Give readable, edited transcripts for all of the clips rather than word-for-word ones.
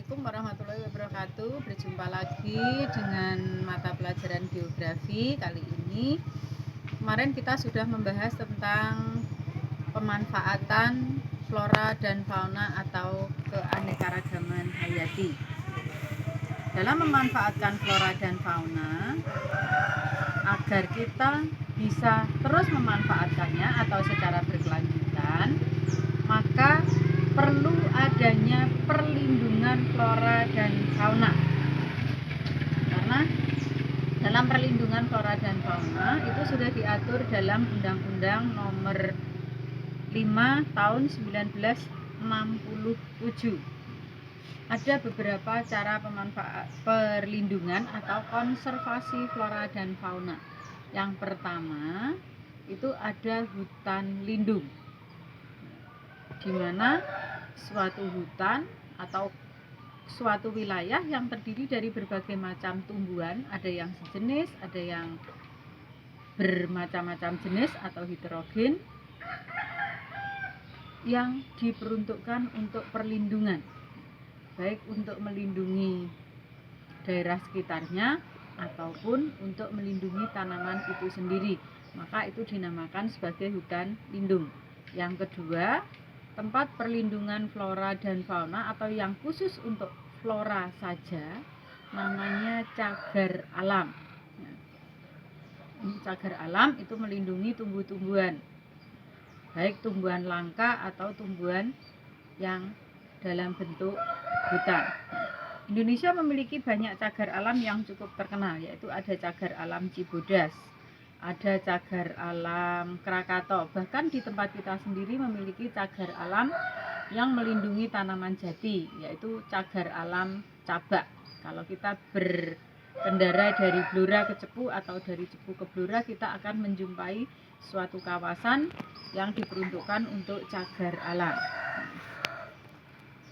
Assalamualaikum warahmatullahi wabarakatuh. Berjumpa lagi dengan mata pelajaran geografi. Kali ini kemarin kita sudah membahas tentang pemanfaatan flora dan fauna atau keanekaragaman hayati. Dalam memanfaatkan flora dan fauna, agar kita bisa terus memanfaatkannya atau secara berkelanjutan, maka perlu adanya perlindungan flora dan fauna. Karena dalam perlindungan flora dan fauna itu sudah diatur dalam Undang-Undang Nomor 5 Tahun 1967. Ada beberapa cara perlindungan atau konservasi flora dan fauna. Yang pertama itu ada hutan lindung, di mana suatu hutan atau suatu wilayah yang terdiri dari berbagai macam tumbuhan, ada yang sejenis, ada yang bermacam-macam jenis atau heterogen, yang diperuntukkan untuk perlindungan, baik untuk melindungi daerah sekitarnya ataupun untuk melindungi tanaman itu sendiri, maka itu dinamakan sebagai hutan lindung. Yang kedua, tempat perlindungan flora dan fauna atau yang khusus untuk flora saja, namanya cagar alam. Cagar alam itu melindungi tumbuh-tumbuhan, baik tumbuhan langka atau tumbuhan yang dalam bentuk hutan. Indonesia memiliki banyak cagar alam yang cukup terkenal, yaitu ada cagar alam Cibodas, ada cagar alam Krakato, bahkan di tempat kita sendiri memiliki cagar alam yang melindungi tanaman jati, yaitu cagar alam Cabak. Kalau kita berkendara dari Blora ke Cepu atau dari Cepu ke Blora, kita akan menjumpai suatu kawasan yang diperuntukkan untuk cagar alam.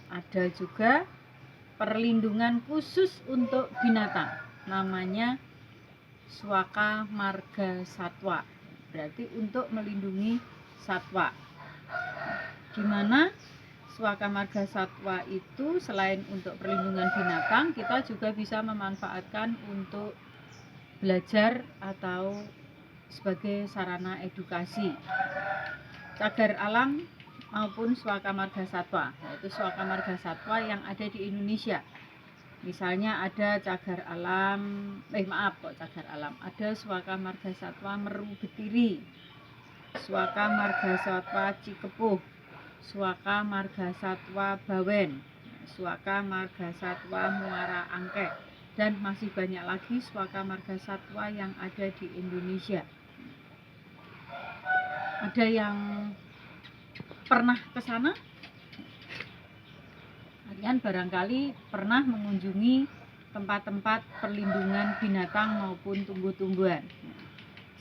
Ada juga perlindungan khusus untuk binatang, namanya Swaka Marga Satwa, berarti untuk melindungi satwa, di mana Swaka Marga Satwa itu selain untuk perlindungan binatang, kita juga bisa memanfaatkan untuk belajar atau sebagai sarana edukasi. Cagar alam maupun Swaka Marga Satwa, yaitu Swaka Marga Satwa yang ada di Indonesia. Misalnya ada cagar alam, ada Swaka Marga Satwa Meru Betiri, Swaka Marga Satwa Cikepuh, Swaka Marga Satwa Bawen, Swaka Marga Satwa Muara Angke, dan masih banyak lagi Swaka Marga Satwa yang ada di Indonesia. Ada yang pernah ke sana? Kalian barangkali pernah mengunjungi tempat-tempat perlindungan binatang maupun tumbuh-tumbuhan.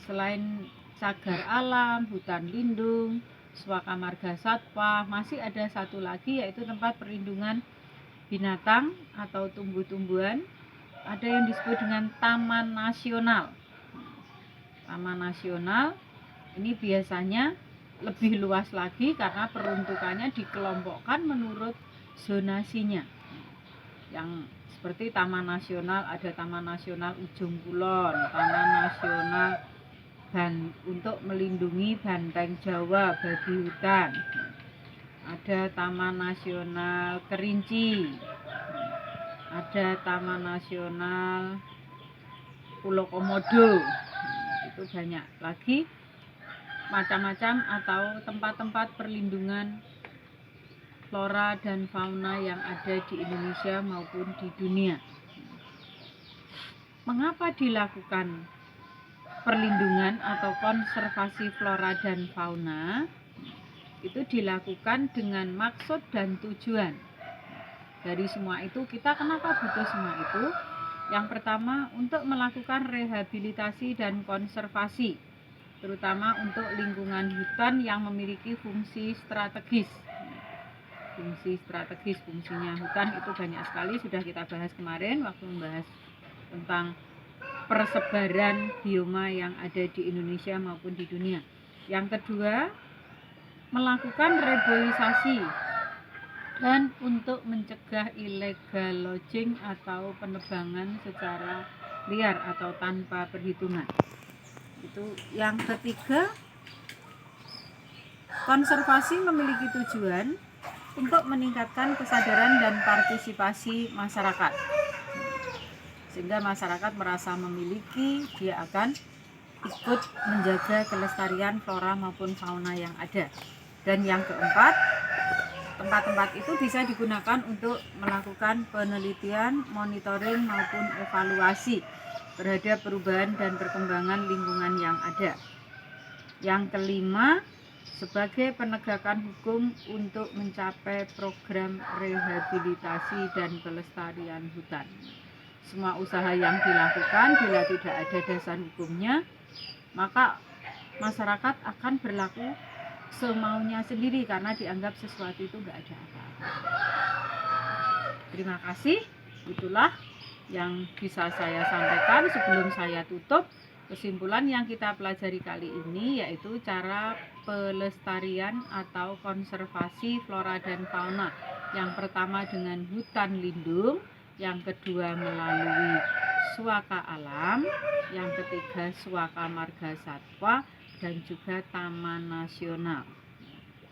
Selain cagar alam, hutan lindung, Swaka Marga Satwa, masih ada satu lagi, yaitu tempat perlindungan binatang atau tumbuh-tumbuhan. Ada yang disebut dengan Taman Nasional. Taman Nasional ini biasanya lebih luas lagi karena peruntukannya dikelompokkan menurut zonasinya. Yang seperti Taman Nasional, ada Taman Nasional Ujung Kulon, Taman Nasional untuk melindungi banteng Jawa, babi hutan. Ada Taman Nasional Kerinci, ada Taman Nasional Pulau Komodo. Itu banyak lagi macam-macam atau tempat-tempat perlindungan flora dan fauna yang ada di Indonesia maupun di dunia. Mengapa dilakukan perlindungan atau konservasi flora dan fauna? Itu dilakukan dengan maksud dan tujuan. Dari semua itu, kita kenapa butuh semua itu? Yang pertama, untuk melakukan rehabilitasi dan konservasi, terutama untuk lingkungan hutan yang memiliki fungsi strategis. Fungsinya hutan itu banyak sekali, sudah kita bahas kemarin waktu membahas tentang persebaran bioma yang ada di Indonesia maupun di dunia. Yang kedua, melakukan reboisasi dan untuk mencegah illegal logging atau penebangan secara liar atau tanpa perhitungan. Itu yang ketiga, konservasi memiliki tujuan untuk meningkatkan kesadaran dan partisipasi masyarakat, sehingga masyarakat merasa memiliki, dia akan ikut menjaga kelestarian flora maupun fauna yang ada. Dan yang keempat, tempat-tempat itu bisa digunakan untuk melakukan penelitian, monitoring maupun evaluasi terhadap perubahan dan perkembangan lingkungan yang ada. Yang kelima, sebagai penegakan hukum untuk mencapai program rehabilitasi dan pelestarian hutan. Semua usaha yang dilakukan bila tidak ada dasar hukumnya, maka masyarakat akan berlaku semaunya sendiri karena dianggap sesuatu itu nggak ada apa-apa. Terima kasih, itulah yang bisa saya sampaikan. Sebelum saya tutup, kesimpulan yang kita pelajari kali ini yaitu cara pelestarian atau konservasi flora dan fauna. Yang pertama dengan hutan lindung, yang kedua melalui suaka alam, yang ketiga suaka marga satwa, dan juga taman nasional.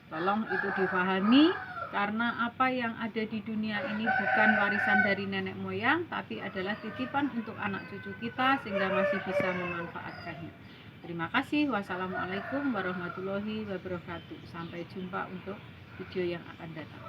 Tolong itu difahami, karena apa yang ada di dunia ini bukan warisan dari nenek moyang, tapi adalah titipan untuk anak cucu kita sehingga masih bisa memanfaatkannya. Terima kasih. Wassalamualaikum warahmatullahi wabarakatuh. Sampai jumpa untuk video yang akan datang.